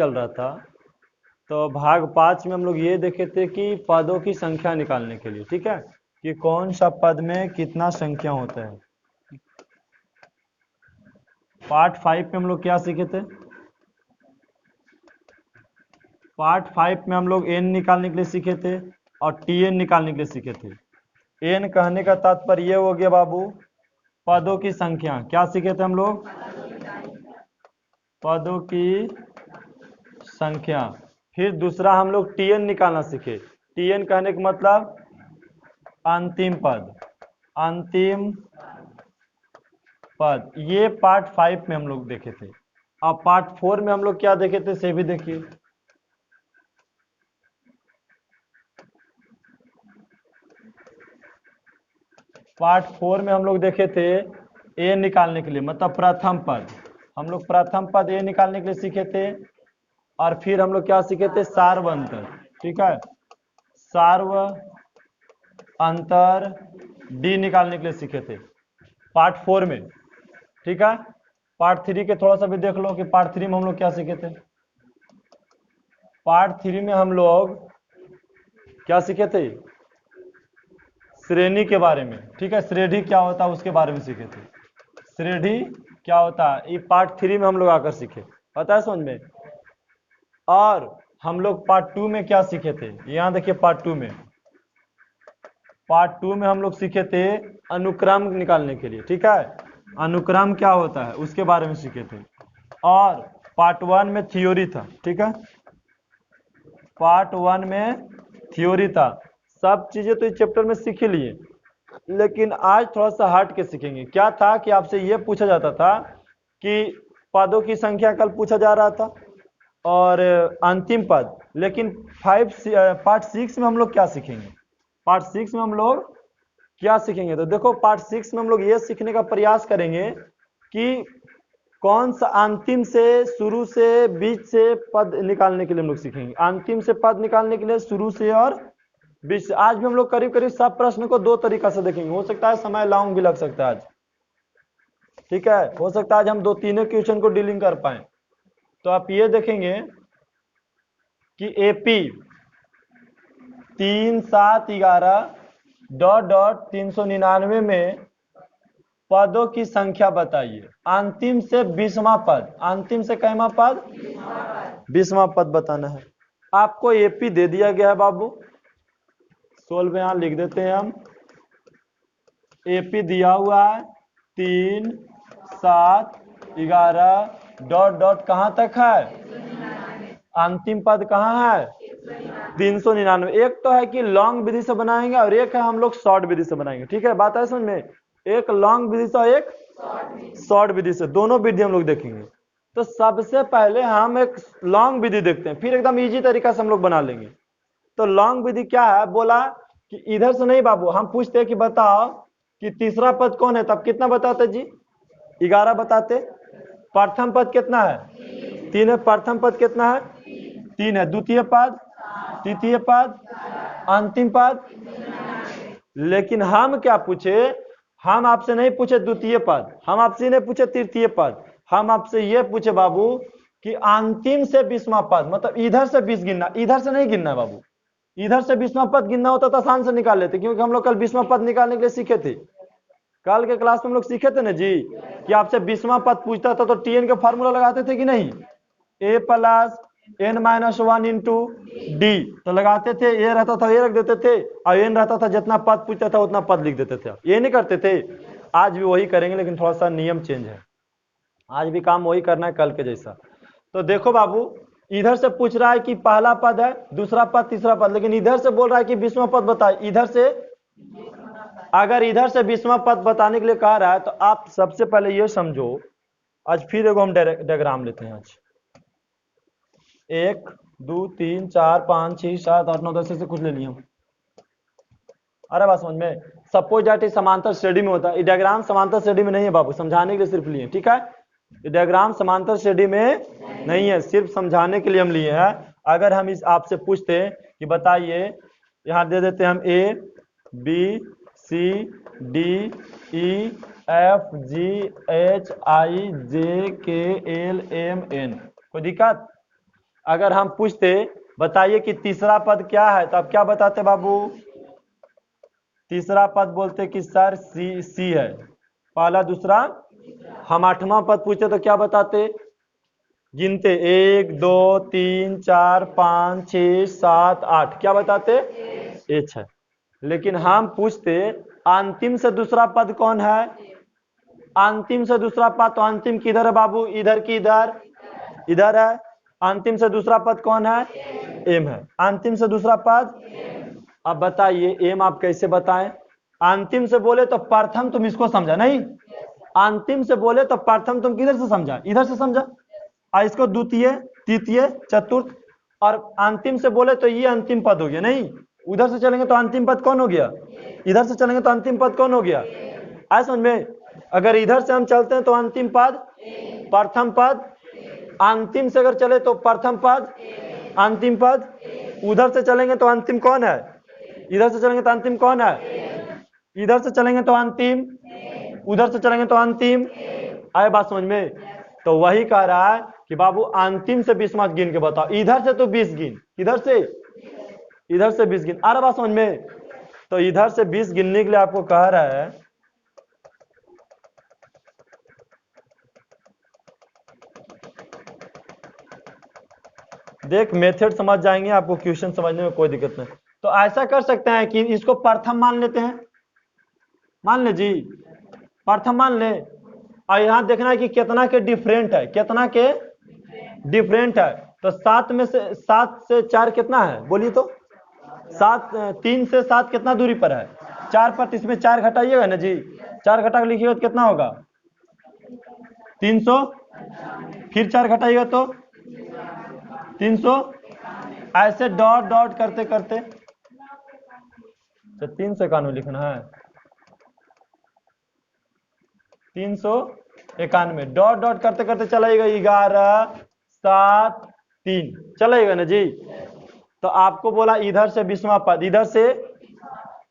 चल रहा था, तो भाग 5 में हम लोग ये देखे थे कि पदों की संख्या निकालने के लिए, ठीक है, कि कौन सा पद में कितना संख्या होता है। पार्ट 5 में हम लोग क्या सीखे थे? पार्ट 5 में हम लोग एन निकालने के लिए सीखे थे और टीएन निकालने के लिए सीखे थे। एन कहने का तात्पर्य ये हो गया बाबू, पदों की संख्या। क्या सीखे थे हम लोग? पदों की संख्या। फिर दूसरा हम लोग टीएन निकालना सीखे। टीएन कहने का मतलब अंतिम पद, अंतिम पद। ये पार्ट 5 में हम लोग देखे थे। अब पार्ट 4 में हम लोग क्या देखे थे से भी देखिए। पार्ट 4 में हम लोग देखे थे ए निकालने के लिए, मतलब प्रथम पद। हम लोग प्रथम पद ए निकालने के लिए सीखे थे। और फिर हम लोग क्या सीखे थे? सार्व अंतर, ठीक है, सार्व अंतर डी निकालने के लिए सीखे थे पार्ट 4 में, ठीक है। पार्ट 3 के थोड़ा सा भी देख लो कि पार्ट 3 में हम लोग क्या सीखे थे। पार्ट 3 में हम लोग क्या सीखे थे? श्रेणी के बारे में, ठीक है, श्रेणी क्या होता है उसके बारे में सीखे थे। श्रेणी क्या होता है ये पार्ट 3 में हम लोग आकर सीखे, पता है समझ में। और हम लोग पार्ट 2 में क्या सीखे थे? यहाँ देखिए पार्ट 2 में, पार्ट 2 में हम लोग सीखे थे अनुक्रम निकालने के लिए, ठीक है, अनुक्रम क्या होता है उसके बारे में सीखे थे। और पार्ट 1 में थ्योरी था, ठीक है, पार्ट 1 में थ्योरी था। सब चीजें तो इस चैप्टर में सीख ही लिए, लेकिन आज थोड़ा सा हट के सीखेंगे। क्या था कि आपसे ये पूछा जाता था कि पदों की संख्या कल पूछा जा रहा था और अंतिम पद, लेकिन पार्ट 6 में हम लोग क्या सीखेंगे? पार्ट 6 में हम लोग क्या सीखेंगे? तो देखो पार्ट 6 में हम लोग ये सीखने का प्रयास करेंगे कि कौन सा अंतिम से, शुरू से, बीच से पद निकालने के लिए हम लोग सीखेंगे। अंतिम से पद निकालने के लिए शुरू से और बीच से। आज भी हम लोग करीब करीब सब प्रश्न को 2 तरीका से देखेंगे। हो सकता है समय लॉन्ग भी लग सकता है आज, ठीक है, हो सकता है आज हम 2-3 क्वेश्चन को डीलिंग कर पाए। तो आप ये देखेंगे कि एपी 3711 में पदों की संख्या बताइए। अंतिम से 20वां पद, अंतिम से कैमा पद? 20वां पद बताना है। आपको एपी दे दिया गया है बाबू, 16 में यहां लिख देते हैं हम। एपी दिया हुआ है 3, 7, 11 डॉट डॉट कहां तक है? अंतिम पद कहां है? 399। एक तो है कि लॉन्ग विधि से बनाएंगे और एक है हम लोग शॉर्ट विधि से बनाएंगे, ठीक है, बात है समझ में। एक लॉन्ग विधि से और एक शॉर्ट विधि से, दोनों विधि हम लोग देखेंगे। तो सबसे पहले हम एक लॉन्ग विधि देखते हैं, फिर एकदम इजी तरीका से हम लोग बना लेंगे। तो लॉन्ग विधि क्या है? बोला कि इधर से नहीं बाबू, हम पूछते हैं कि बताओ कि तीसरा पद कौन है, तब कितना बताते जी? 11 बताते। प्रथम पद कितना है? 3 है। प्रथम पद कितना है? 3 है। द्वितीय पद, तृतीय पद, अंतिम पद। लेकिन हम क्या पूछे? हम आपसे नहीं पूछे द्वितीय पद, हम आपसे नहीं पूछे तृतीय पद, हम आपसे ये पूछे बाबू कि अंतिम से 20वां पद, मतलब इधर से 20 गिनना, इधर से नहीं गिनना बाबू। इधर से 20वां पद गिनना होता तो आसान से निकाल लेते, क्योंकि हम लोग कल 20वां पद निकालने के लिए सीखे थे। कल के क्लास में हम लोग सीखे थे ना जी कि आपसे 20वां पद पूछता था तो टीएन का फार्मूला लगाते थे कि नहीं? A plus n minus 1 into D, तो लगाते थे, ए रहता था ये रख देते थे, और एन रहता था जितना पद पूछता था उतना पद लिख देते थे। ये नहीं करते थे? आज भी वही करेंगे, लेकिन थोड़ा सा नियम चेंज है। आज भी काम वही करना है कल के जैसा। तो देखो बाबू, इधर से पूछ रहा है कि पहला पद है, दूसरा पद, तीसरा पद, लेकिन इधर से बोल रहा है कि 20वां पद बताए। इधर से अगर इधर से 20वां पद बताने के लिए कह रहा है तो आप सबसे पहले ये समझो। आज फिर एगो हम डायग्राम लेते हैं। आज 1 2 3 4 5 6 7 8 9 10 से कुछ ले लिए हम। अरे बात समझ में। सपोज दैट समांतर श्रेणी में होता है। ये डायग्राम समांतर श्रेणी में नहीं है बाबू, समझाने के लिए सिर्फ लिए, ठीक है। ये डायग्राम समांतर श्रेणी में नहीं है, सिर्फ समझाने के लिए हम लिए हैं। अगर हम इस आपसे पूछते कि बताइए, यहाँ दे देते हैं हम A B C D E F G H I J K L M N, कोई दिक्कत? अगर हम पूछते बताइए कि तीसरा पद क्या है, तो आप क्या बताते बाबू? तीसरा पद बोलते कि सर सी है, पहला दूसरा। हम 8वां पद पूछते तो क्या बताते? गिनते 1 2 3 4 5 6 7 8, क्या बताते? एच है। लेकिन हम पूछते अंतिम से दूसरा पद कौन है? अंतिम से दूसरा पद, तो अंतिम किधर है बाबू? इधर की इधर? इधर है। अंतिम से दूसरा पद कौन है? एम है। अंतिम से दूसरा पद। अब बताइए एम आप कैसे बताएं? अंतिम से बोले तो प्रथम तुम इसको समझा नहीं, अंतिम से बोले तो प्रथम तुम किधर से समझा? इधर से समझा। और इसको द्वितीय, तृतीय, चतुर्थ, और अंतिम से बोले तो ये अंतिम पद हो गया। नहीं, उधर से चलेंगे तो अंतिम पद कौन हो गया? इधर से चलेंगे तो अंतिम पद कौन हो गया? आए समझ में? अगर इधर से हम चलते हैं तो अंतिम पद प्रथम पद, अंतिम से अगर चले तो प्रथम पद अंतिम पद, उधर से चलेंगे तो अंतिम कौन है? इधर से चलेंगे तो अंतिम कौन है? इधर से चलेंगे तो अंतिम, उधर से चलेंगे तो अंतिम। आए बात समझ में? तो वही कह रहा है कि बाबू अंतिम से 20 गिन के बताओ। इधर से तो 20 गिन, इधर से, इधर से 20 गिन। आ रहा बात समझ में? तो इधर से 20 गिनने के लिए आपको कह रहा है, देख मेथड समझ जाएंगे, आपको क्वेश्चन समझने में कोई दिक्कत नहीं। तो ऐसा कर सकते हैं कि इसको प्रथम मान लेते हैं, मान ले जी, प्रथम मान ले। और यहाँ देखना है कि कितना के डिफरेंट है, कितना के डिफरेंट है। तो 7 में से 7 से 4 कितना है बोलिए तो? 7, 3 से 7 कितना दूरी पर है? 4 पर। इसमें 4 घटाइएगा ना जी, 4 घटा के लिखिएगा तो कितना होगा? 300। फिर 4 घटाइएगा तो 300। ऐसे डॉट डॉट करते करते, तो 391 लिखना है, 391 डॉट डॉट करते करते चलाइएगा 11 7 3, चलेगा ना जी? तो आपको बोला इधर से 20वां पद, इधर से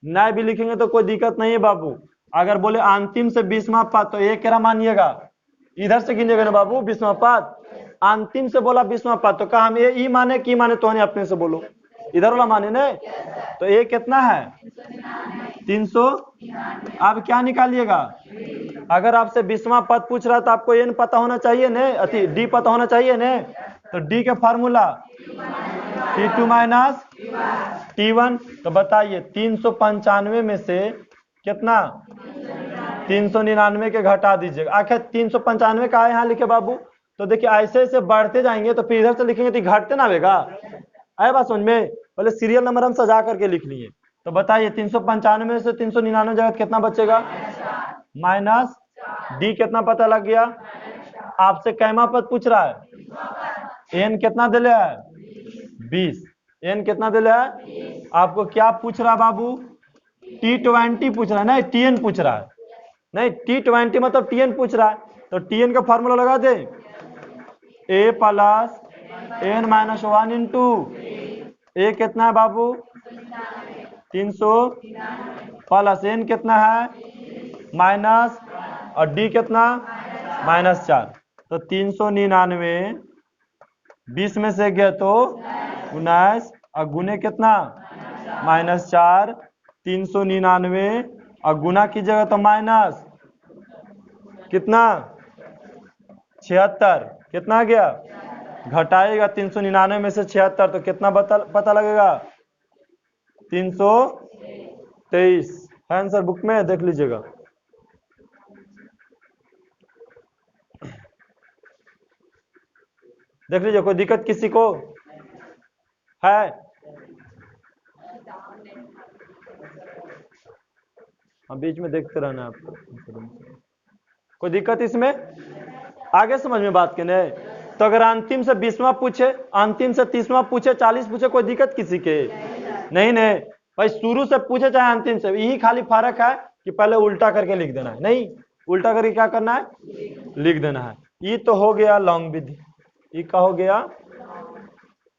नए भी लिखेंगे तो कोई दिक्कत नहीं है बाबू। अगर बोले अंतिम से 20वां पद, तो एक क्या मानिएगा? इधर से गिनिएगा ना बाबू 20वां पद। अंतिम से बोला 20वां पद, तो कहा हम ये ई माने की माने? तो अपने से बोलो, इधर वाला माने ना। तो ये कितना है? 300। अब क्या निकालिएगा? अगर आपसे 20वां पद पूछ रहा है तो आपको एन पता होना चाहिए ना, अति डी पता होना चाहिए ना। तो डी के फार्मूला T2 माइनस T1। तो बताइए 395 में से कितना? 399 के घटा दीजिएगा। आखिर 395 का है यहाँ लिखे बाबू। तो देखिए ऐसे ऐसे बढ़ते जाएंगे तो फिर इधर से लिखेंगे तो घटते ना आएगा। आए बात समझ में? पहले सीरियल नंबर हम सजा करके लिख लिए। तो बताइए 395 में से 399 जगह कितना बचेगा? माइनस डी कितना पता लग गया? आपसे कैमा पद पूछ रहा है, एन कितना दिले है? 20। एन कितना दिले है? आपको क्या पूछ रहा है बाबू? T20 पूछ रहा है, नहीं TN पूछ रहा है। नहीं, T20 मतलब TN पूछ रहा है। तो TN का फॉर्मूला लगा दे, A plus N minus 1 into A कितना है बाबू? 300 प्लस N कितना है? माइनस, और डी कितना? -4। तो 399 20 में से गया तो 19, और गुने कितना? -4। 399 और गुना कीजिएगा तो माइनस कितना? 76। कितना गया? घटाएगा 399 में से 76 तो कितना पता लगेगा? 323 है आंसर। बुक में देख लीजिएगा। देख लीजिए, कोई दिक्कत किसी को है? हम बीच में देखते रहना आपको। कोई दिक्कत इसमें? आगे समझ में बात के नहीं? तो अगर अंतिम से 20वां पूछे, अंतिम से 30वां पूछे, 40 पूछे, कोई दिक्कत किसी के नहीं? नहीं भाई, शुरू से पूछे चाहे अंतिम से, यही खाली फर्क है कि पहले उल्टा करके लिख देना है। नहीं, उल्टा करके क्या करना है? लिख देना है। ये तो हो गया लॉन्ग विधि। ये क्या हो गया?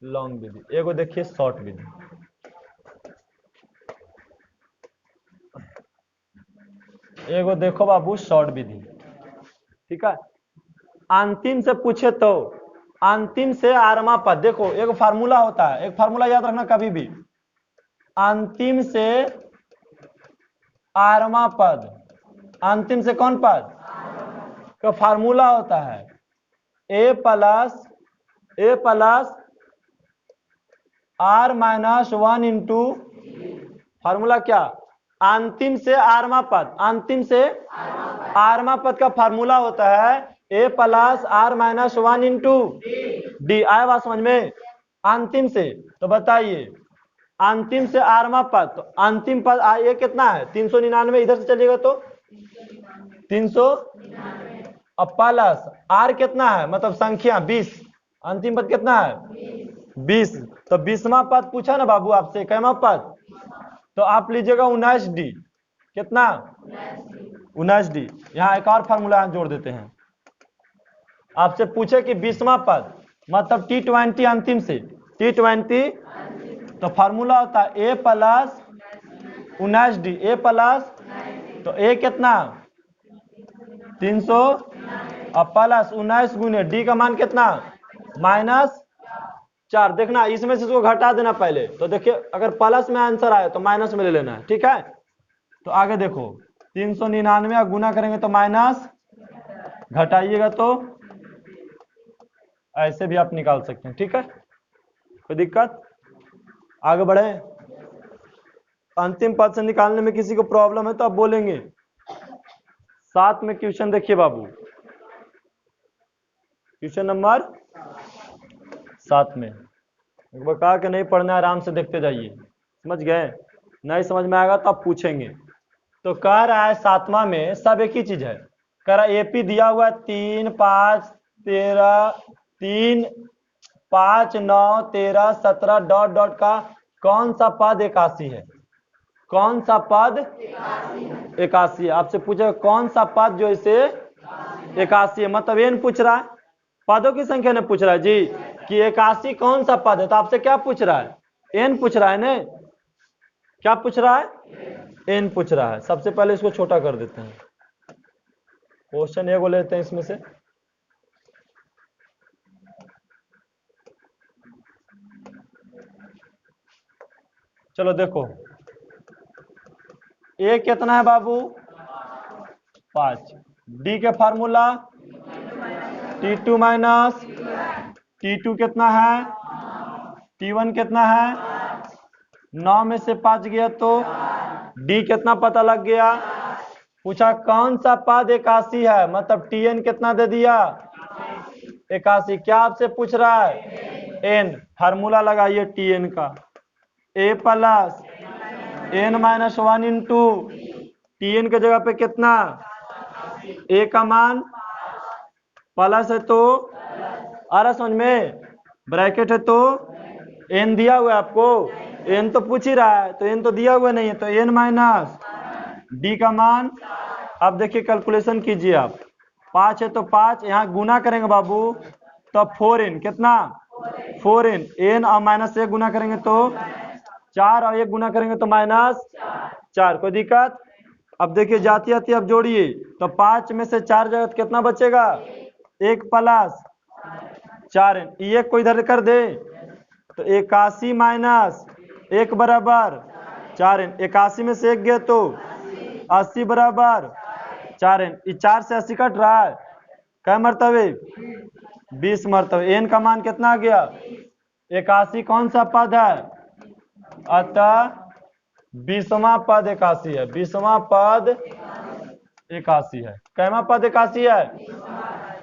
लॉन्ग विधि। एगो देखिए शॉर्ट विधि। एगो देखो बाबू शॉर्ट विधि, ठीक है। अंतिम से पूछे तो अंतिम से आरवा पद, देखो एक फार्मूला होता है, एक फार्मूला याद रखना कभी भी, अंतिम से आरवा पद, अंतिम से कौन पद का फार्मूला होता है A plus R minus 1 into, formula क्या, अंतिम से आरवा पद, अंतिम से आरवा पद का फार्मूला होता है A plus R minus 1 into D. आया बात समझ में, अंतिम से, तो बताइए अंतिम से आरवा पद, तो अंतिम पद ये कितना है 399, इधर से चलिएगा तो 300, अब प्लस आर कितना है मतलब संख्या 20, अंतिम पद कितना है 20, तो 20वां पद पूछा ना बाबू आपसे, कैमा पद, तो आप लीजिएगा 19D, कितना 19D। यहाँ एक और फार्मूला जोड़ देते हैं, आपसे पूछे कि 20वां पद मतलब T20 अंतिम से, T20 तो फार्मूला होता है A plus 19D, A plus, तो ए कितना 300 और प्लस 19 गुने डी का मान कितना -4। देखना इसमें से इसको घटा देना पहले, तो देखिए अगर प्लस में आंसर आए तो माइनस में ले लेना है, ठीक है। तो आगे देखो 399 गुना करेंगे तो माइनस, घटाइएगा तो ऐसे भी आप निकाल सकते हैं, ठीक है, कोई दिक्कत। आगे बढ़े, अंतिम पद से निकालने में किसी को प्रॉब्लम है तो आप बोलेंगे। 7 में क्वेश्चन देखिए बाबू, क्वेश्चन नंबर 7 में एक बार कहा कि नहीं पढ़ना, आराम से देखते जाइए, समझ गए, नहीं समझ में आएगा तो आप पूछेंगे। तो कह रहा है 7वां में सब एक ही चीज है, कह रहा है एपी दिया हुआ 3 5 13 3 5 9 13 17 डॉट डॉट का कौन सा पद 81 है, कौन सा पद 81 है। आपसे पूछे कौन सा पद जो इसे 81 है, मतलब एन पूछ रहा है, पदों की संख्या ने पूछ रहा है जी कि 81 कौन सा पद है, तो आपसे क्या पूछ रहा है, एन पूछ रहा है ना, क्या पूछ रहा है, एन पूछ रहा है। सबसे पहले इसको छोटा कर देते हैं, क्वेश्चन ए को लेते हैं इसमें से, चलो देखो ए कितना है बाबू 5, डी के फार्मूला T2 माइनस T2 कितना है, T1 कितना है 9 में से 5 गया तो D कितना पता लग गया। पूछा कौन सा पद 81 है, मतलब Tn कितना दे दिया 81। क्या आपसे पूछ रहा है n, फार्मूला लगाइए Tn का, a plus n minus 1 into Tn के जगह पे कितना a का मान प्लस है तो आ रहा समझ में, ब्रैकेट है तो n दिया हुआ है आपको, n तो पूछ ही रहा है तो n तो दिया हुआ नहीं है, तो n माइनस d का मान। अब देखिए कैलकुलेशन कीजिए आप, 5 है तो 5, यहाँ गुना करेंगे बाबू तो 4n कितना 4n, n और माइनस 1 गुना करेंगे तो 4 और 1 गुना करेंगे तो -4, कोई दिक्कत। अब देखिए जाती आती अब जोड़िए तो 5 में से 4 जगह कितना बचेगा 1 प्लस 4n, ये को इधर कर दे तो 81 माइनस 1 बराबर 4n, 81 में से 1 गया तो 80 बराबर 4n, 4 से 80 कट रहा है, क्या मरतबे 20 मरतबे, n का मान कितना आ गया 81 कौन सा पद है, अतः 20वां पद 81 है, 20वां पद 81 है। कैमा पद 81 है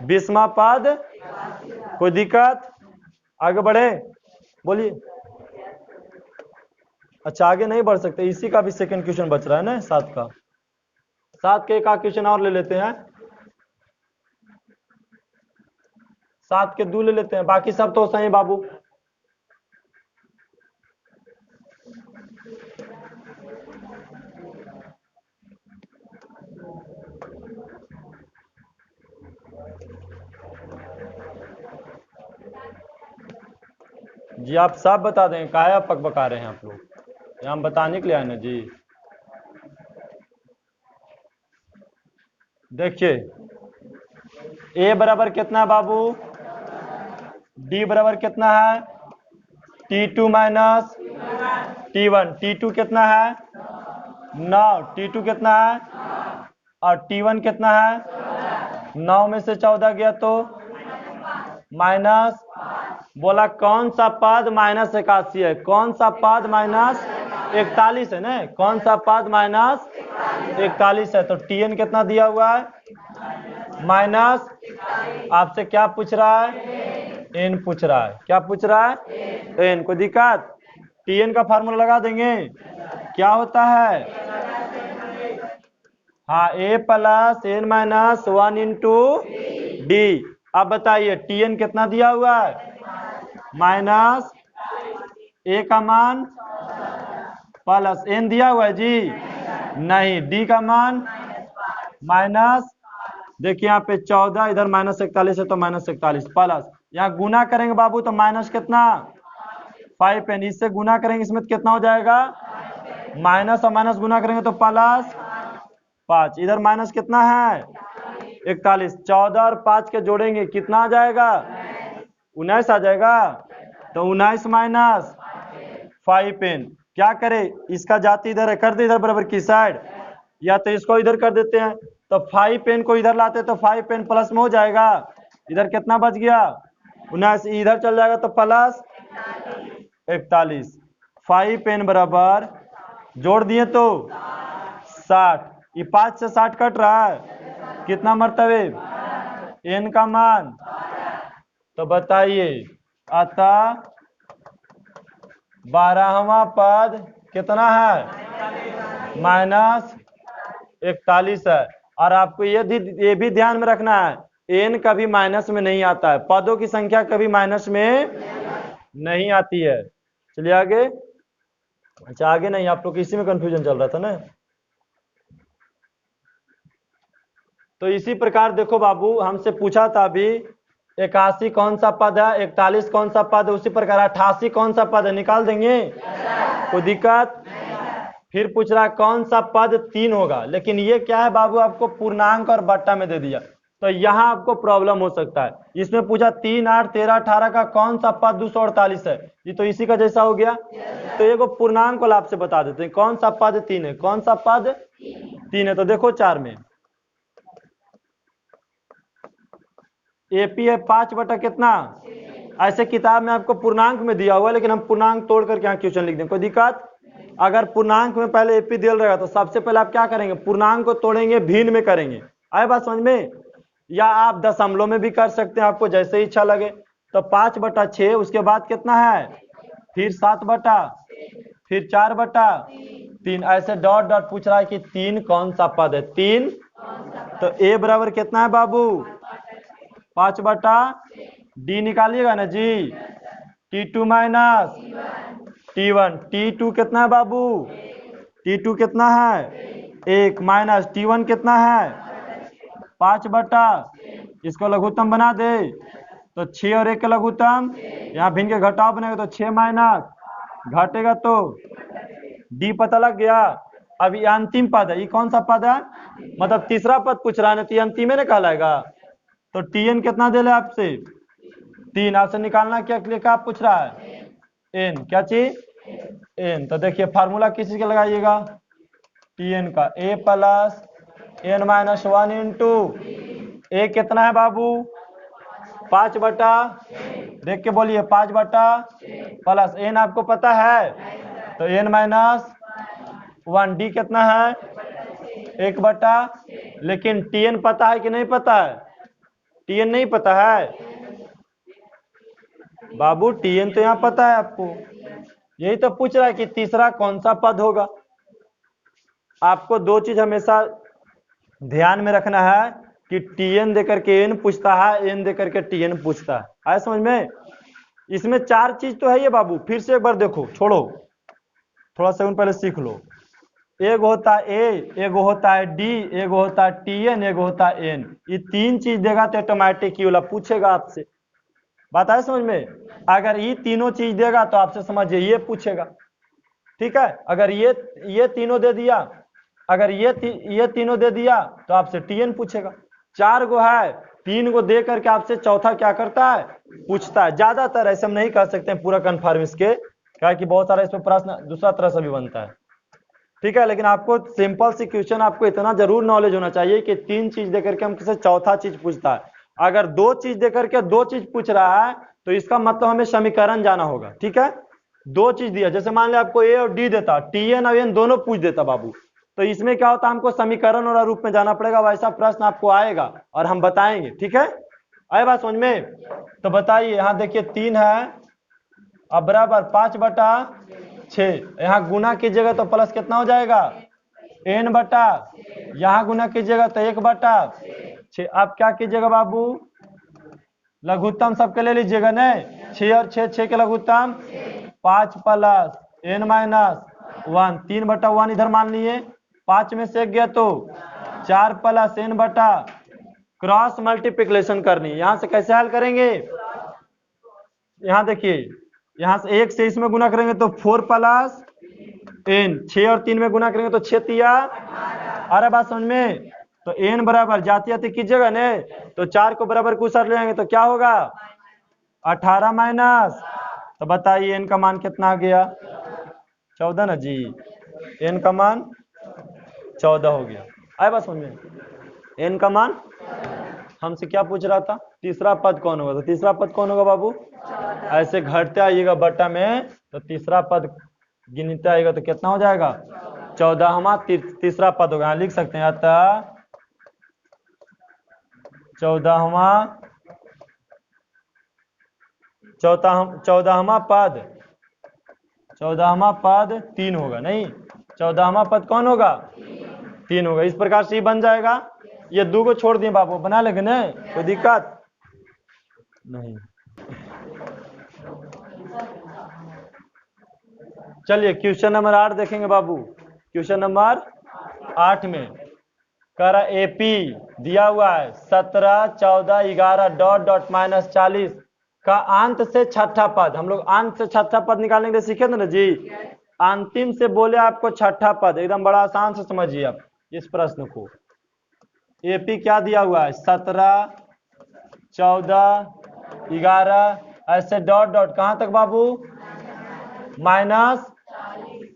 20वां पद, कोई दिक्कत। आगे बढ़े, बोलिए। अच्छा आगे नहीं बढ़ सकते, इसी का भी सेकंड क्वेश्चन बच रहा है ना 7 का, 7 के एक क्वेश्चन और ले लेते हैं, 7 के 2 ले लेते हैं, बाकी सब तो सही बाबू। जी आप सब बता देंगे, काहे आप बका रहे हैं आप लोग, यहाँ हम बताने के लिए आए ना जी। देखिए a बराबर कितना है बाबू डी बराबर कितना है T2 माइनस T1। T2 कितना है 9, T2 कितना है और T1 कितना है 9 में से 14 गया तो माइनस, बोला कौन सा पद माइनस 81 है, कौन सा पद माइनस 41 है ना, कौन सा पद माइनस 41 है। तो Tn कितना दिया हुआ है माइनस, आपसे क्या पूछ रहा है n पूछ रहा है, क्या पूछ रहा है n। कोई दिक्कत, Tn का फार्मूला लगा देंगे, क्या होता है हाँ a plus n minus 1 into D. अब बताइए Tn कितना दिया हुआ है माइनस a का मान प्लस n दिया हुआ है जी नहीं, d का मान माइनस, देखिए यहाँ पे 14 इधर माइनस 41 है तो माइनस 41 प्लस, यहाँ गुना करेंगे बाबू तो माइनस कितना 5n, इससे गुना करेंगे इसमें तो कितना हो जाएगा माइनस और माइनस गुना करेंगे तो प्लस 5, इधर माइनस कितना है 41, 14 और 5 के जोड़ेंगे कितना आ जाएगा 19 आ जाएगा। तो 19 माइनस 5n, क्या करे इसका जाति इधर है, कर दे इधर बराबर की साइड, या तो इसको इधर कर देते हैं, तो 5n को इधर लाते तो 5n प्लस में हो जाएगा, इधर कितना बच गया 19, इधर चल जाएगा तो प्लस 41, 5n बराबर जोड़ दिए तो 60, ये 5 से 60 कट रहा है, कितना मरतबे n का मान, तो बताइए अतः 12वां पद कितना है माइनस 41 है। और आपको ये भी ध्यान में रखना है n कभी माइनस में नहीं आता है, पदों की संख्या कभी माइनस में नहीं आती है। चलिए आगे, अच्छा आगे नहीं, आप लोग इसी में कंफ्यूजन चल रहा था ना। तो इसी प्रकार देखो बाबू, हमसे पूछा था अभी 81 कौन सा पद है, 41 कौन सा पद है, उसी प्रकार 88 कौन सा पद है, निकाल देंगे कोई दिक्कत। फिर पूछ रहा कौन सा पद 3 होगा, लेकिन ये क्या है बाबू आपको पूर्णांक और बट्टा में दे दिया, तो यहाँ आपको प्रॉब्लम हो सकता है। इसमें पूछा 3, 8, 13, 18 का कौन सा पद 248 है, ये तो इसी का जैसा हो गया। तो ये को पूर्णांक वाला आपसे बता देते हैं कौन सा पद 3 है, कौन सा पद 3 है, तो देखो 4 में एपी है 5 बटा कितना, ऐसे किताब में आपको पूर्णांक में दिया हुआ है, लेकिन हम पूर्णांक तोड़ करके यहाँ क्वेश्चन लिख दें, कोई दिक्कत। अगर पूर्णांक में पहले एपी दिया रहेगा तो सबसे पहले आप क्या करेंगे पूर्णांक को तोड़ेंगे भिन्न में करेंगे, आए बात समझ में, या आप दशमलव में भी कर सकते हैं, आपको जैसे इच्छा लगे। तो 5 बटा 6, उसके बाद कितना है फिर 7 बटा, फिर 4 बटा 3, ऐसे डॉट डॉट पूछ रहा है कि 3 कौन सा पद है 3, तो ए बराबर कितना है बाबू 5 बटा डी निकालिएगा ना जी, T2 माइनस T1, T2 कितना है बाबू T2 कितना है 1 माइनस T1 कितना है 5 बटा, इसको लघुत्तम बना दे तो 6 और 1 का लघुत्तम, यहाँ भिन्न के घटाव बनेगा तो 6 माइनस घटेगा तो डी पता लग गया। अब ये अंतिम पद है, ये कौन सा पद है मतलब तीसरा पद पूछ रहा है ना, तो अंतिम में कहलाएगा। तो Tn कितना दे ले आपसे 3, आपसे निकालना क्या क्या पूछ रहा है n, क्या चीज n। तो देखिए फार्मूला किस चीज का लगाइएगा Tn का, a plus n minus 1 into a कितना है बाबू 5 बटा, देख के बोलिए 5 बटा प्लस n आपको पता है तो n माइनस 1, डी कितना है 1 बटा, लेकिन Tn पता है कि नहीं पता है, Tn नहीं पता है बाबू, Tn तो यहाँ पता है आपको, यही तो पूछ रहा है कि तीसरा कौन सा पद होगा। आपको दो चीज हमेशा ध्यान में रखना है कि Tn देकर के n पूछता है, n देकर के Tn पूछता है, आया समझ में। इसमें 4 चीज तो है ये बाबू, फिर से एक बार देखो, छोड़ो थोड़ा सेकंड पहले सीख लो। एक होता है a, एक होता है d, एक होता है Tn, एक होता है n, ये 3 चीज देगा तो ऑटोमेटिक वाला पूछेगा आपसे, बात है समझ में। अगर ये तीनों चीज देगा तो आपसे समझिए ये पूछेगा, ठीक है। अगर ये तीनों दे दिया, अगर ये तीनों दे दिया तो आपसे Tn पूछेगा। 4 गो है 3 को दे करके आपसे चौथा क्या करता है, पूछता है। ज्यादातर ऐसे हम नहीं कर सकते हैं पूरा कन्फर्म इसके, क्या कि बहुत सारा इसमें प्रश्न दूसरा तरह से भी बनता है, ठीक है। लेकिन आपको सिंपल सी क्वेश्चन आपको इतना जरूर नॉलेज होना चाहिए कि 3 चीज देकर के हम किसे चौथा चीज पूछता है। अगर 2 चीज देकर के 2 चीज पूछ रहा है तो इसका मतलब हमें समीकरण जाना होगा, ठीक है। 2 चीज दिया, जैसे मान लिया आपको ए और डी देता, टीएन और एन दोनों पूछ देता बाबू, तो इसमें क्या होता है, हमको समीकरण और रूप में जाना पड़ेगा। वैसा प्रश्न आपको आएगा और हम बताएंगे, ठीक है। आए बात समझ में? तो बताइए, यहाँ देखिए 3 है अब बराबर 5/6, यहाँ गुना कीजिएगा तो प्लस कितना हो जाएगा, n बटा, यहाँ गुना कीजिएगा तो 1/6। अब क्या कीजिएगा बाबू, लघुत्तम सबके ले लीजिएगा न, 6 और 6, 6 के लघुत्तम 5 प्लस n माइनस 1, 3/1 इधर मान लिए, 5 में से 1 गया तो 4 प्लस n बटा, क्रॉस मल्टीप्लिकेशन करनी, यहां से कैसे हल करेंगे, यहाँ देखिए, यहाँ से 1 से इसमें गुना करेंगे तो 4 प्लस n, 6 और 3 में गुना करेंगे तो 6 तिया 18। बात समझ में? तो n बराबर जाती जाती कीजिएगा ने, तो 4 को बराबर कुछ ले जाएंगे तो क्या होगा 18 माइनस, तो बताइए n का मान कितना आ गया, 14 ना जी, n का मान 14 हो गया। आए बात समझ में? n का मान हमसे क्या पूछ रहा था, तीसरा पद कौन होगा, तो तीसरा पद कौन होगा बाबू, ऐसे घटते आइएगा बटा में, तो तीसरा पद गिनते आएगा तो कितना हो जाएगा 14वां तीसरा पद होगा, लिख सकते हैं अतः 14वां पद 3 होगा, नहीं 14वां पद कौन होगा, 3 होगा। इस प्रकार से ही बन जाएगा। ये 2 को छोड़ दिए बाबू, बना लेंगे ना, कोई दिक्कत नहीं। चलिए क्वेश्चन नंबर 8 देखेंगे बाबू। क्वेश्चन नंबर 8 में कह रहा एपी दिया हुआ है 17, 14, 11 डॉट डॉट माइनस 40 का अंत से छठा पद। हम लोग अंत से छठा पद निकालने के लिए सीखे थे ना जी। अंतिम से बोले आपको छठा पद, एकदम बड़ा आसान से समझिए आप इस प्रश्न को। एपी क्या दिया हुआ है 17, 14, 11 ऐसे डॉट डॉट कहां तक बाबू, माइनस,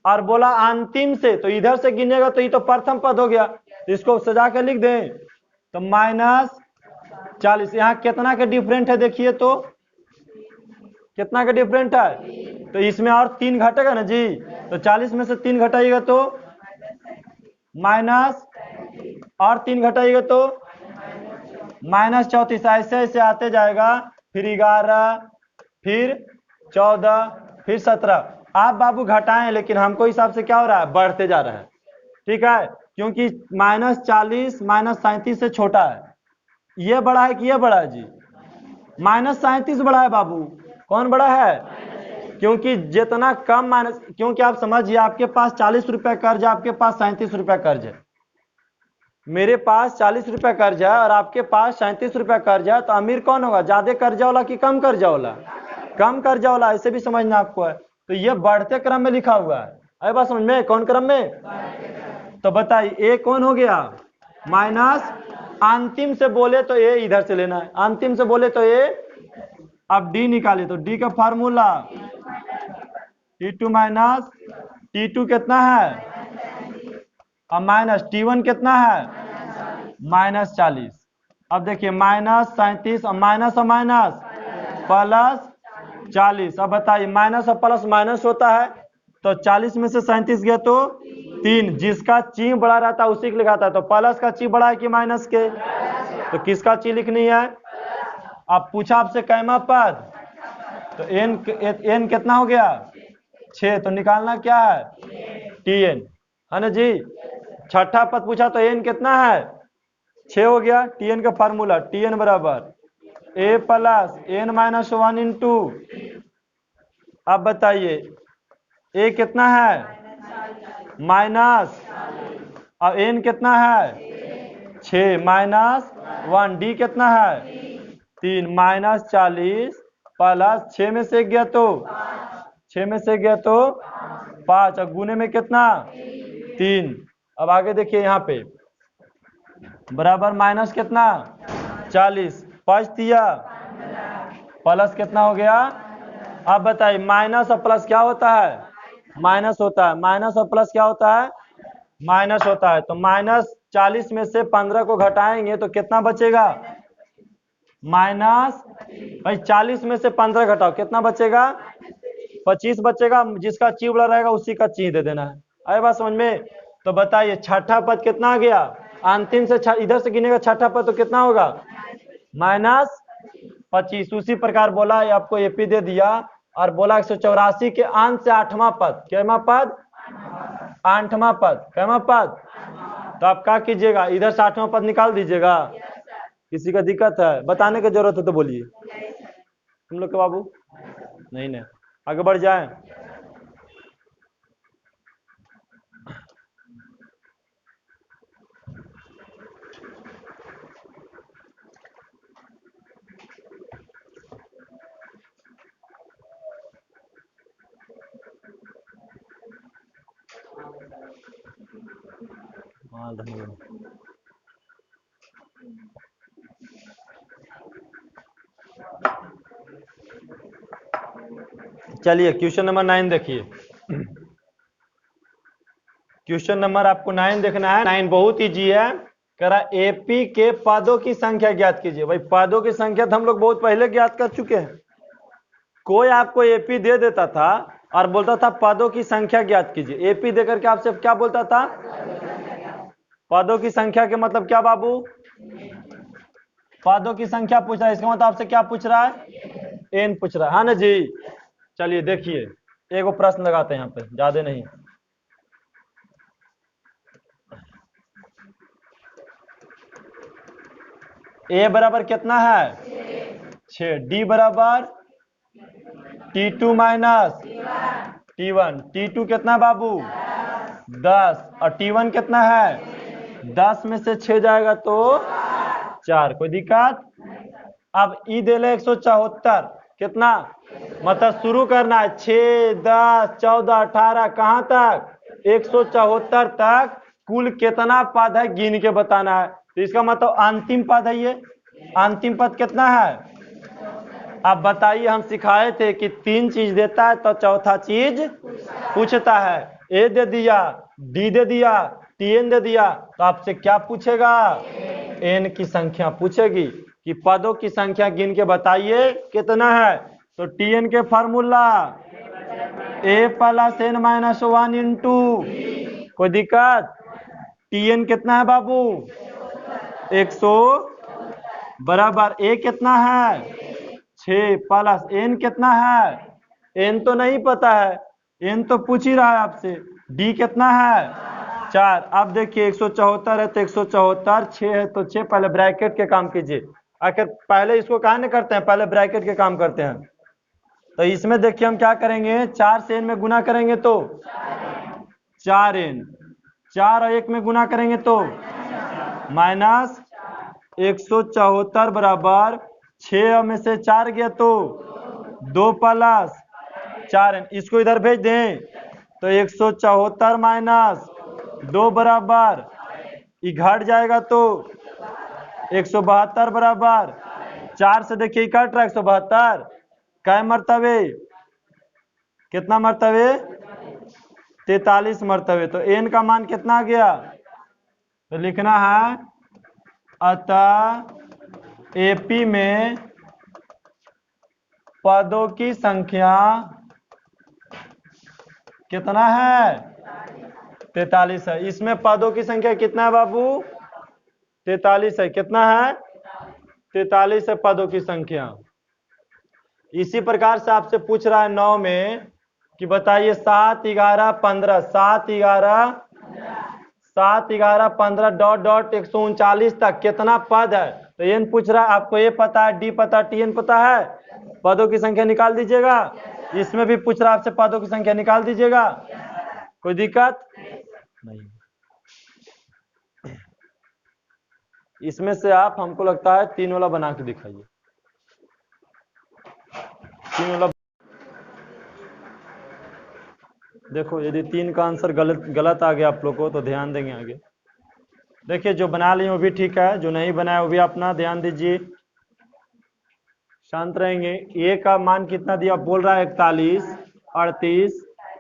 और बोला अंतिम से, तो इधर से गिनेगा तो ये तो प्रथम पद हो गया, तो इसको सजा के लिख दें तो -40। यहाँ कितना का डिफरेंट है देखिए, तो कितना का डिफरेंट है, तो इसमें और 3 घटेगा ना जी, तो 40 में से 3 घटाइएगा तो माइनस, और 3 घटाइएगा तो -34। ऐसे ऐसे आते जाएगा, फिर 11, फिर 14, फिर 17। आप बाबू घटाएं, लेकिन हमको हिसाब से क्या हो रहा है, बढ़ते जा रहा है, ठीक है, क्योंकि -40 -37 से छोटा है। ये बड़ा है कि ये बड़ा है जी, -37 बड़ा है बाबू। कौन बड़ा है, क्योंकि जितना कम माइनस, क्योंकि आप समझिए आपके पास 40 रुपए कर्ज है, आपके पास 37 रुपए कर्ज है। मेरे पास 40 रुपए कर्ज है और आपके पास 37 रुपए कर्ज है, तो अमीर कौन होगा, ज्यादा कर्जा वाला कि कम कर्जा वाला, कम कर्जा वाला। ऐसे भी समझना आपको है। तो ये बढ़ते क्रम में लिखा हुआ है, अरे बात समझ में, कौन क्रम में, तो बताइए ए कौन हो गया माइनस, अंतिम से बोले तो ए इधर से लेना है, अंतिम से बोले तो ए। अब डी निकाले तो डी का फार्मूला T2 माइनस T2 कितना है, अब माइनस T1 कितना है -40। अब देखिए -37 और माइनस प्लस 40। अब बताइए माइनस और प्लस माइनस होता है, तो 40 में से 37 गया तो 3, जिसका चिन्ह बड़ा रहता है उसी को लिखाता है। तो प्लस का चिन्ह बड़ा है कि माइनस के, तो किसका चिन्ह लिखनी है। अब पूछा आपसे कैमा पद, तो n कितना हो गया 6, तो निकालना क्या है Tn, है ना जी। छठा पद पूछा तो n कितना है 6 हो गया। Tn का फार्मूला Tn बराबर a plus n minus 1 into, अब बताइए a कितना है माइनस, और n कितना है 6 माइनस 1, d कितना है 3 -40 प्लस 6 में से गया तो 6 में से गया तो 5, और गुने में कितना 3। अब आगे देखिए यहाँ पे बराबर माइनस कितना 40 5 दिया प्लस कितना हो गया। अब बताइए माइनस और प्लस क्या होता है, माइनस होता है। माइनस और प्लस क्या होता है, माइनस होता है। तो -40 में से 15 को घटाएंगे तो कितना बचेगा, माइनस। भाई 40 में से 15 घटाओ कितना बचेगा, 25 बचेगा। जिसका चिवड़ा रहेगा उसी का ची दे देना है। आए बात समझ में। तो बताइए छठा पद कितना आ गया, अंतिम से इधर से गिनेगा छठा पद तो कितना होगा, -25। उसी प्रकार बोला आपको एपी दे दिया और बोला 184 के अंश से 8वां पद, कैमा पद, 8वां पद, कैमा पद। तो आप क्या कीजिएगा, इधर से 8वां पद निकाल दीजिएगा। किसी का दिक्कत है, बताने की जरूरत है तो बोलिए। तुम लोग के बाबू नहीं नहीं, आगे बढ़ जाए। हाँ धन्यवाद। चलिए क्वेश्चन नंबर 9 देखिए। क्वेश्चन नंबर आपको 9 देखना है। 9 बहुत इजी है। कह रहा एपी के पदों की संख्या ज्ञात कीजिए। भाई पदों की संख्या तो हम लोग बहुत पहले ज्ञात कर चुके हैं। कोई आपको एपी दे देता था और बोलता था पदों की संख्या ज्ञात कीजिए। एपी देकर के आपसे क्या बोलता था, पदों की संख्या के मतलब क्या बाबू, पदों की संख्या पूछ रहा है। इसका मतलब आपसे क्या पूछ रहा है, एन पूछ रहा है ना जी। चलिए देखिए एक प्रश्न लगाते हैं यहाँ पे, ज्यादा नहीं। ए बराबर कितना है 6, डी बराबर T2 माइनस T1, T2 कितना बाबू 10 और T1 कितना है 10 में से 6 जाएगा तो 4, कोई दिक्कत। अब ई दे ले 174 कितना, मतलब शुरू करना है 6 10 14 18 कहाँ तक 174 तक कुल कितना पद है गिन के बताना है। तो इसका मतलब अंतिम पद है ये, अंतिम पद कितना है। अब बताइए हम सिखाए थे कि 3 चीज देता है तो चौथा चीज पूछता है। ए दे दिया, डी दे दिया, टीएन दे दिया, तो आपसे क्या पूछेगा, एन की संख्या पूछेगी कि पदों की संख्या गिन के बताइए कितना है। तो टीएन के फार्मूला ए प्लस एन माइनस 1 इंटू, कोई दिक्कत। टीएन कितना है बाबू 100 बराबर ए कितना है 6 प्लस एन कितना है, एन तो नहीं पता है, एन तो पूछ ही रहा है आपसे। डी कितना है 4। अब देखिए 174 है तो 174, 6 है तो 6, पहले ब्रैकेट के काम कीजिए। आखिर पहले इसको कहा नहीं करते हैं, पहले ब्रैकेट के काम करते हैं। तो इसमें देखिए हम क्या करेंगे, 4 से एन में गुना करेंगे तो 4n, 4 और 1 में गुना करेंगे तो माइनस 174 बराबर 6 में से 4 गया तो 2 प्लस 4n। इसको इधर भेज दें तो 174 माइनस 2 बराबर ये घट जाएगा तो 172 बराबर 4 से देखिए कट रहा 172, कै मर्तबे, कितना मर्तबे 43 मर्तबे। तो एन का मान कितना आ गया, तो लिखना है अतः एपी में पदों की संख्या कितना है 43 है। इसमें पदों की संख्या कितना है बाबू 43 है, कितना है 43 है पदों की संख्या। इसी प्रकार से आपसे पूछ रहा है 9 में कि बताइए 7 11 15, 7 11 15 डॉट डॉट 139 तक कितना पद है। तो एन पूछ रहा है, आपको ए पता है, डी पता, टीएन पता है, पदों की संख्या निकाल दीजिएगा। इसमें भी पूछ रहा है आपसे, पदों की संख्या निकाल दीजिएगा, कोई दिक्कत नहीं। इसमें से आप हमको लगता है 3 वाला बना के दिखाइए, 3 वाला। देखो यदि 3 का आंसर गलत आ गया आप लोग को तो ध्यान देंगे आगे। देखिए जो बना लिए वो भी ठीक है, जो नहीं बनाया वो भी अपना ध्यान दीजिए, शांत रहेंगे। ए का मान कितना दिया बोल रहा है 41, 38,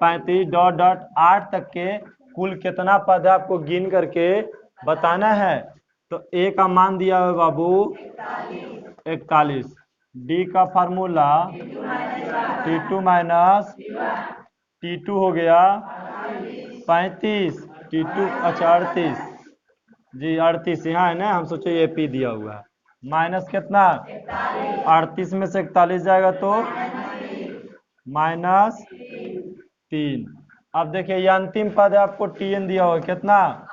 35 डॉट डॉट 8 तक के कुल कितना पद है आपको गिन करके बताना है। तो ए का मान दिया है बाबू 41। डी का फार्मूला T2 माइनस T2 हो गया 35, T2 अच्छा 38 जी 38 यहाँ है ना, हम सोचे ये पी दिया हुआ है। माइनस कितना 38 में से 41 जाएगा तो -3। अब देखिए ये अंतिम पद है, आपको Tn दिया हुआ कितना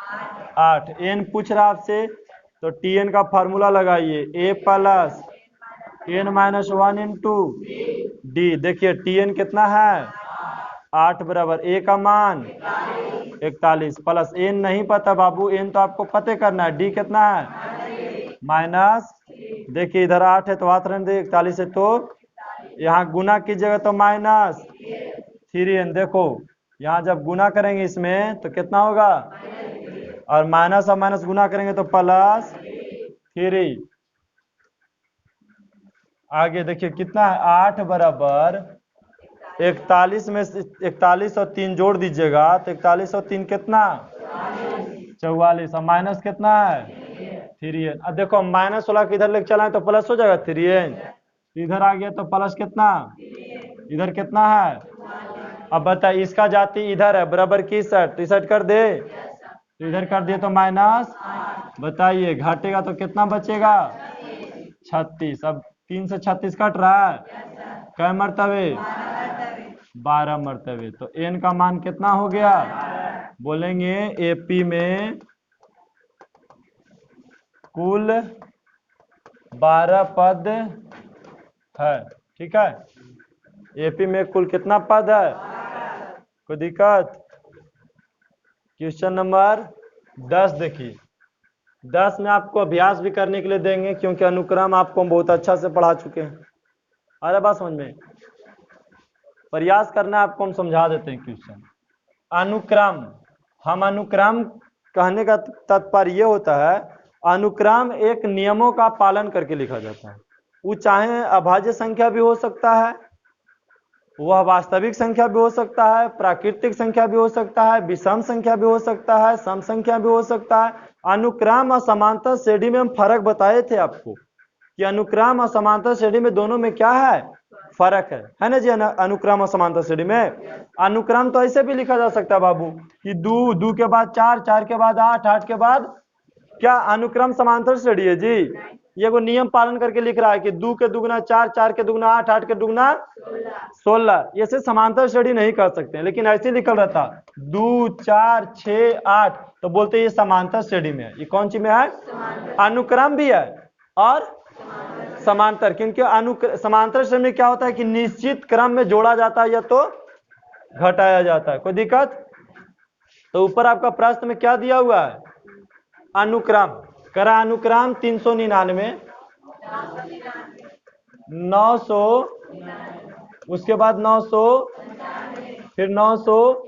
8, n पूछ रहा आपसे, तो Tn का फार्मूला लगाइए a plus n minus 1 into D. देखिए Tn कितना है 8 बराबर a का मान 41 प्लस n नहीं पता बाबू, n तो आपको पते करना है, डी कितना है माइनस, देखिए इधर 8 है तो हाथ रहने दे, 41 है तो यहाँ गुना कीजिएगा तो -3n। देखो यहाँ जब गुना करेंगे इसमें तो कितना होगा, और माइनस और माइनस गुना करेंगे तो +3। आगे देखिए कितना है 8 बराबर 41 में से 41 और 3 जोड़ दीजिएगा तो 41 और 3 कितना 44, और माइनस कितना है 3n। अब देखो माइनस वाला इधर लेके चलाएं तो प्लस हो जाएगा 3n, इधर आ गया तो प्लस कितना, इधर कितना है। अब बताइए इसका जाति इधर है बराबर की सेट, तो सेट कर दे, तो इधर कर दिए तो माइनस, बताइए घटेगा तो कितना बचेगा 36। अब 3 से 36 कट रहा है, कै मर्तबे 12 मर्तबे, तो n का मान कितना हो गया, बोलेंगे एपी में कुल 12 पद है। ठीक है, एपी में कुल कितना पद है, कोई दिक्कत। क्वेश्चन नंबर 10 देखिए, 10 में आपको अभ्यास भी करने के लिए देंगे क्योंकि अनुक्रम आपको हम बहुत अच्छा से पढ़ा चुके हैं। अरे बात समझ में, प्रयास करना आपको हम समझा देते हैं। क्वेश्चन अनुक्रम, हम अनुक्रम कहने का तात्पर्य ये होता है, अनुक्रम एक नियमों का पालन करके लिखा जाता है। वो चाहे अभाज्य संख्या भी हो सकता है, वह वास्तविक संख्या भी हो सकता है, प्राकृतिक संख्या भी हो सकता है, विषम संख्या भी हो सकता है, सम संख्या भी हो सकता है। अनुक्रम और समांतर श्रेणी में हम फर्क बताए थे आपको कि अनुक्रम और समांतर श्रेणी में दोनों में क्या है, फर्क है ना जी। अनुक्रम और समांतर श्रेणी में अनुक्रम तो ऐसे भी लिखा जा सकता है बाबू कि 2, 2 के बाद 4, 4 के बाद 8, 8 के बाद क्या, अनुक्रम समांतर श्रेणी है जी। ये वो नियम पालन करके लिख रहा है कि 2 के दुगुना 4, 4 के दुगुना 8, 8 के दुगुना 16। ये से समांतर श्रेणी नहीं कर सकते, लेकिन ऐसे लिखल रहता 2, 4, 6, 8 तो बोलते ये समांतर श्रेणी में है। ये कौन सी में है, अनुक्रम भी है और समांतर। क्योंकि समांतर श्रेणी में क्या होता है कि निश्चित क्रम में जोड़ा जाता है या तो घटाया जाता है। कोई दिक्कत। तो ऊपर आपका प्रश्न में क्या दिया हुआ है, अनुक्रम करा, अनुक्रम 399, 900, उसके बाद 900, फिर 900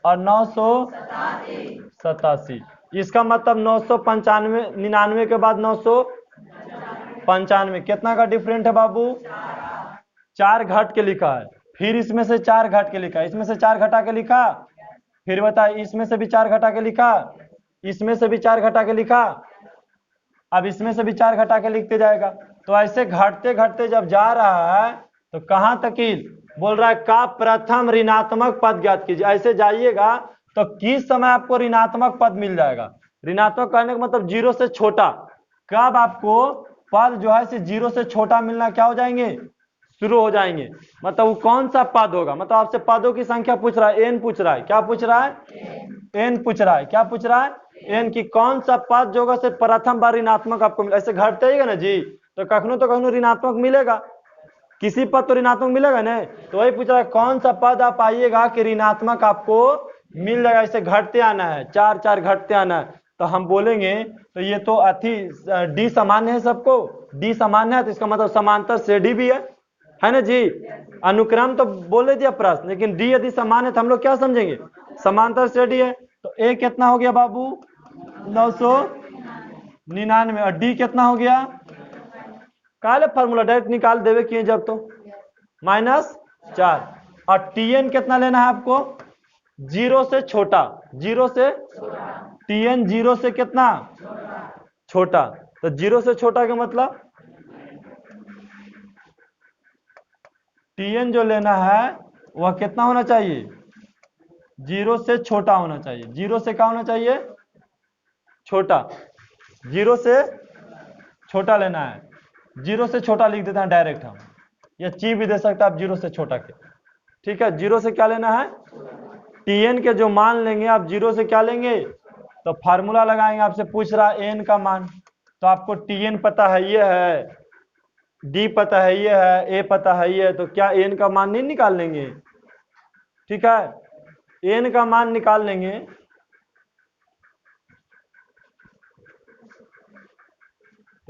और 987। इसका मतलब 995 के बाद 995, कितना का डिफरेंट है बाबू, 4 घट के लिखा है, फिर इसमें से 4 घट के लिखा, इसमें से 4 घटा के लिखा, फिर बताइए इसमें से भी 4 घटा के लिखा, इसमें से भी 4 घटा के लिखा, अब इसमें से भी 4 घटा के लिखते जाएगा। तो ऐसे घटते घटते जब जा रहा है तो कहां तक बोल रहा है का प्रथम ऋणात्मक पद ज्ञात कीजिए। ऐसे जाइएगा तो किस समय आपको ऋणात्मक पद मिल जाएगा। ऋणात्मक कहने का मतलब 0 से छोटा, कब आपको पद जो है 0 से छोटा मिलना क्या हो जाएंगे, शुरू हो जाएंगे। मतलब वो कौन सा पद होगा, मतलब आपसे पदों की संख्या पूछ रहा है, एन पूछ रहा है, क्या पूछ रहा है, एन पूछ रहा है, क्या पूछ रहा है, एन की कौन सा पद जो होगा सिर्फ प्रथम बार ऋणात्मक आपको मिलेगा। ऐसे घटते ही ना जी, तो कखनो ऋणात्मक मिलेगा, किसी पद तो ऋणात्मक मिलेगा ना। तो वही पूछ रहा है कौन सा पद आप आइएगा कि ऋणात्मक आपको मिल जाएगा। ऐसे घटते आना है, 4 4 घटते आना है। तो हम बोलेंगे तो ये तो अति डी सामान्य है, सबको डी सामान्य है, तो इसका मतलब समांतर श्रेणी भी है ना जी। अनुक्रम तो बोले दिया प्रश्न, लेकिन डी यदि समान है तो हम लोग क्या समझेंगे, समांतर श्रेणी है। तो ए कितना हो गया बाबू 999 और डी कितना हो गया? काले फार्मूला डायरेक्ट निकाल देवे किए जब तो -4 और टीएन कितना लेना है आपको? 0 से छोटा, 0 से टीएन 0 से कितना छोटा, तो 0 से छोटा का मतलब टीएन जो लेना है वह कितना होना चाहिए? 0 से छोटा होना चाहिए। 0 से क्या होना चाहिए? छोटा। 0 से छोटा लेना है। 0 से छोटा लिख देते हैं डायरेक्ट हम, या ची भी दे सकते हैं आप 0 से छोटा के। ठीक है, 0 से क्या लेना है? टीएन के जो मान लेंगे आप 0 से क्या लेंगे? तो फार्मूला लगाएंगे, आपसे पूछ रहा है एन का मान, तो आपको टीएन पता है ये है, डी पता है ये है, ए पता है ये है, तो क्या एन का मान नहीं निकाल लेंगे? ठीक है, एन का मान निकाल लेंगे।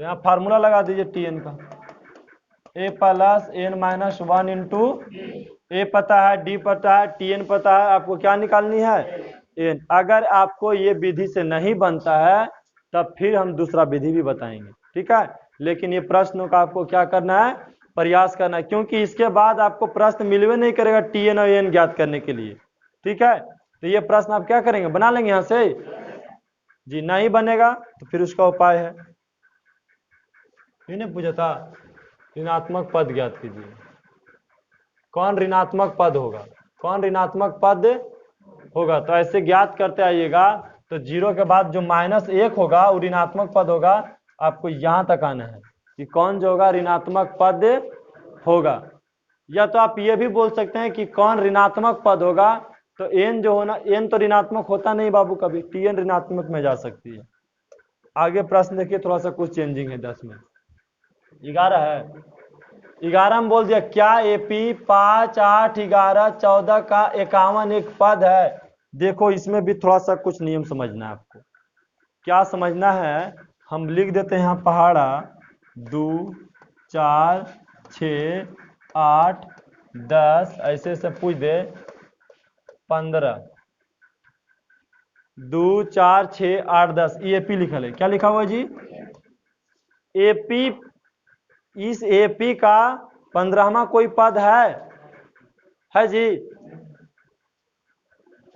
तो यहाँ फार्मूला लगा दीजिए टीएन का, ए प्लस एन माइनस 1 इंटू ए पता है, डी पता है, टीएन पता है, आपको क्या निकालनी है? एन। अगर आपको ये विधि से नहीं बनता है तब फिर हम दूसरा विधि भी बताएंगे। ठीक है, लेकिन ये प्रश्नों का आपको क्या करना है? प्रयास करना है, क्योंकि इसके बाद आपको प्रश्न मिलवे नहीं करेगा टीएन और एन ज्ञात करने के लिए। ठीक है, तो ये प्रश्न आप क्या करेंगे? बना लेंगे यहाँ से जी। नहीं बनेगा तो फिर उसका उपाय है, इन्हें पूछा था ऋणात्मक पद ज्ञात कीजिए। कौन ऋणात्मक पद होगा? कौन ऋणात्मक पद होगा? तो ऐसे ज्ञात करते आइएगा, तो 0 के बाद जो -1 होगा वो ऋणात्मक पद होगा। आपको यहां तक आना है कि कौन जो होगा ऋणात्मक पद होगा, या तो आप ये भी बोल सकते हैं कि कौन ऋणात्मक पद होगा। तो एन जो होना, एन तो ऋणात्मक होता नहीं बाबू कभी, टीएन ऋणात्मक में जा सकती है। आगे प्रश्न देखिए, थोड़ा सा कुछ चेंजिंग है। 10 में 11 है, 11 में बोल दिया क्या एपी 5, 8, 11, 14 का 51 एक पद है। देखो इसमें भी थोड़ा सा कुछ नियम समझना है आपको। क्या समझना है? हम लिख देते हैं यहाँ पहाड़ा 2, 4, 6, 8, 10, ऐसे से पूछ दे 15, 2, 4, 6, 8, 10, एपी लिखा है। क्या लिखा हुआ जी? एपी। इस एपी का 15वां कोई पद है जी?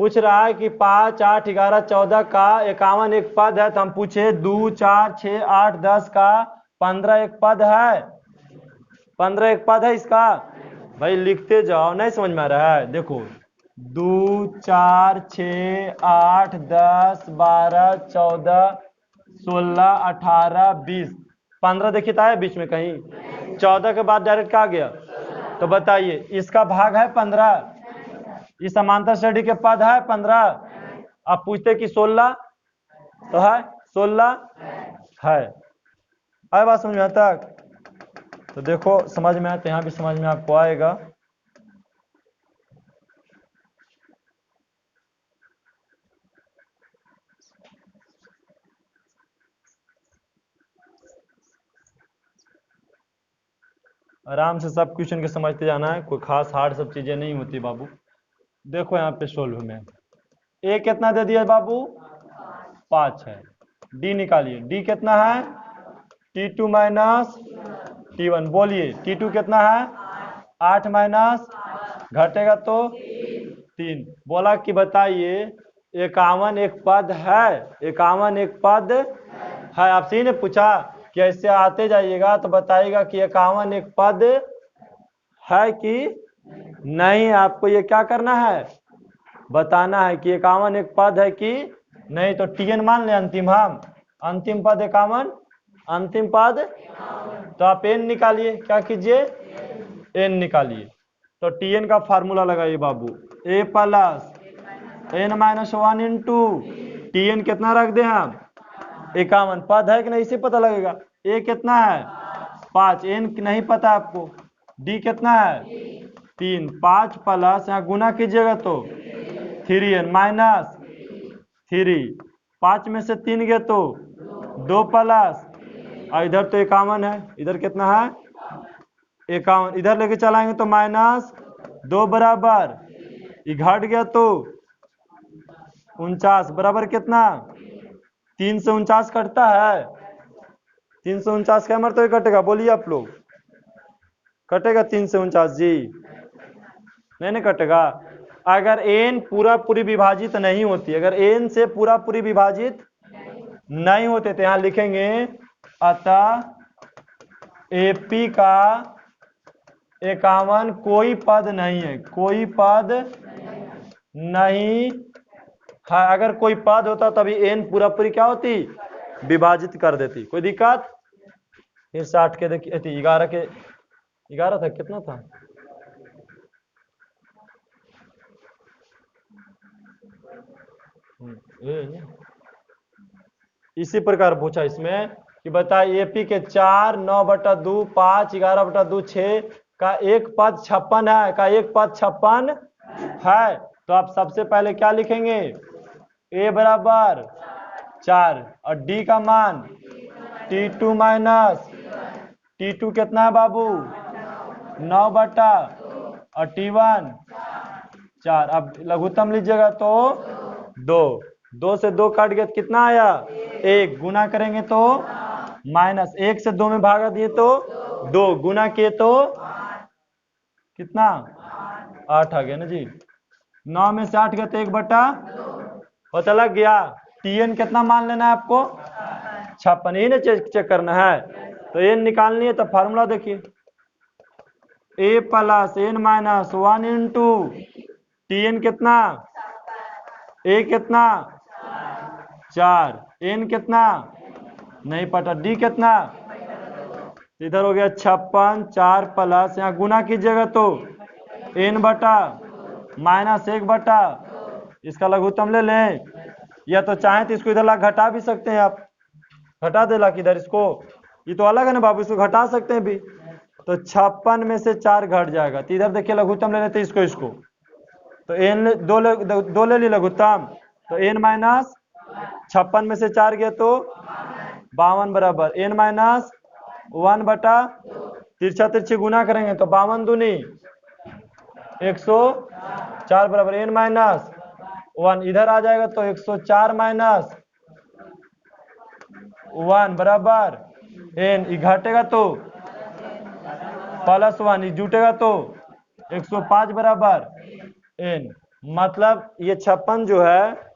पूछ रहा है कि 5, 8, 11, 14 का 51 एक पद है, तो हम पूछे 2, 4, 6, 8, 10 का 15 एक पद है? 15 एक पद है इसका? भाई लिखते जाओ, नहीं समझ में आ रहा है? देखो 2, 4, 6, 8, 10, 12, 14, 16, 18, 20, 15 देखिए था बीच में कहीं? 14 के बाद डायरेक्ट क्या आ गया? तो बताइए इसका भाग है 15? इस समांतर श्रेणी के पद है 15? आप पूछते कि 16 तो है, 16 है। आए बात समझ में आता? तो देखो समझ में आते, यहाँ भी समझ में आपको आएगा। आराम से सब क्वेश्चन के समझते जाना है, कोई खास हार्ड सब चीजें नहीं होती बाबू। देखो यहाँ पे सोल्व में ए कितना दे दिया बाबू? 5 है। डी निकालिए, डी कितना है? T2 minus T1। बोलिए T2 कितना है? 8 माइनस, घटेगा तो 3। बोला कि बताइए 51 एक पद है? 51 एक पद है। आपसे ही ने पूछा कि ऐसे आते जाइएगा तो बताइएगा कि 51 एक पद है कि नहीं। आपको ये क्या करना है? बताना है कि 51 एक पद है कि नहीं। तो टीएन मान ले अंतिम, हम अंतिम पद 51, अंतिम पद। तो आप एन निकालिए, क्या कीजिए? एन निकालिए। तो टीएन का फार्मूला लगाइए बाबू, A plus N minus 1 into T N कितना रख दे हम? 51 पद है कि नहीं, इसे पता लगेगा। ए कितना है? 5, एन नहीं पता आपको। डी कितना है? 3, 5 प्लस यहाँ गुना कीजिएगा तो 3n माइनस 3, 5 में से 3 गए तो 2 प्लस, और इधर तो 51 है, इधर कितना है? 51, इधर लेके चलाएंगे तो -2 बराबर, घट गया तो 49 बराबर कितना? 349 कटता है? 349 का मरते हुए कटेगा? बोलिए आप लोग, कटेगा 349 जी? नहीं कटेगा। अगर एन पूरा पूरी विभाजित नहीं होती, अगर एन से पूरा पूरी विभाजित नहीं होते तो यहां लिखेंगे अतः एपी का 51 कोई पद नहीं है, कोई पद नहीं है। अगर कोई पद होता तभी एन पूरा पूरी क्या होती? विभाजित कर देती। कोई दिक्कत? फिर 60 के देखिए 11 के 11 था, कितना था? इसी प्रकार पूछा इसमें कि बताइए एपी के 4 9/2 5 11/2 6 का एक पद 56 है, का एक पद 56 है। तो आप सबसे पहले क्या लिखेंगे? ए बराबर 4 और डी का मान T2 माइनस T2 कितना है बाबू? 9/, और T1 4। अब लघुत्तम लीजिएगा तो 2, 2 से 2 काट गया तो कितना आया? 1। गुना करेंगे तो माइनस, 1 से 2 में भागा दिए तो 2, गुना किए तो कितना? 8 आ गया ना जी। 9 में से 8 गया तो 1/, पता लग गया। Tn कितना मान लेना है आपको? 56। यही ना चेक करना है। तो एन निकालनी है तो फार्मूला देखिए, a plus n minus 1 into Tn कितना? a कितना? 4, n कितना? नहीं पता, d कितना? इधर हो गया 56, 4 प्लस, यहाँ गुना कीजिएगा तो n/, माइनस 1/, इसका लघुत्तम ले लें, या तो चाहें तो इसको इधर ला घटा भी सकते हैं आप, घटा दे ला किधर इसको, ये तो अलग है ना बाबू, इसको घटा सकते हैं भी। तो 56 में से 4 घट जाएगा, तो इधर देखिए लघुत्तम ले लेते इसको, तो n दो ले ली लघुत्तम, तो n माइनस 56 में से 4 गया तो 52 बराबर n माइनस 1/, तिरछा तिरछी गुना करेंगे तो 52 दूनी 104 बराबर n माइनस 1, इधर आ जाएगा तो 104 माइनस 1 बराबर n, घटेगा तो प्लस 1, जुटेगा तो 105 बराबर n। मतलब ये 56 जो है,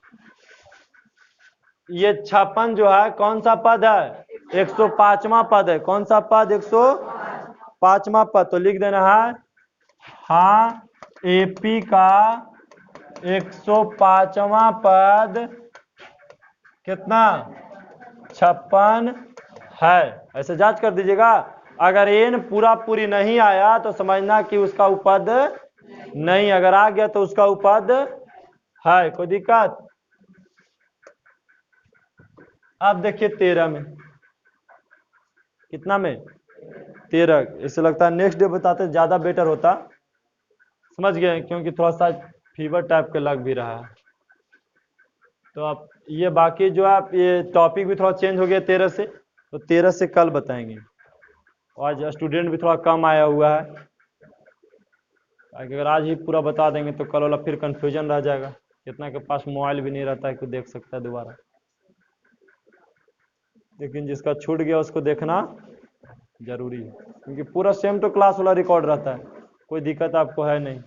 ये 56 जो है कौन सा पद है? 105वां पद है। कौन सा पद? 105वां पद। तो लिख देना है हाँ एपी का 105वां पद कितना? 56 है। ऐसे जांच कर दीजिएगा। अगर एन पूरा पूरी नहीं आया तो समझना कि उसका उपपद नहीं, अगर आ गया तो उसका उपपद है। कोई दिक्कत? आप देखिए 13 में, कितना में? 13। इससे लगता है नेक्स्ट डे बताते ज्यादा बेटर होता, समझ गए, क्योंकि थोड़ा सा फीवर टाइप का लग भी रहा है। तो आप ये बाकी जो आप ये टॉपिक भी थोड़ा चेंज हो गया 13 से, तो 13 से कल बताएंगे। आज स्टूडेंट भी थोड़ा कम आया हुआ है, अगर आज ही पूरा बता देंगे तो कल वाला फिर कंफ्यूजन रह जाएगा। कितना के पास मोबाइल भी नहीं रहता है कि देख सकता है दोबारा, लेकिन जिसका छूट गया उसको देखना जरूरी है, क्योंकि पूरा सेम टू क्लास वाला रिकॉर्ड रहता है। कोई दिक्कत आपको है नहीं।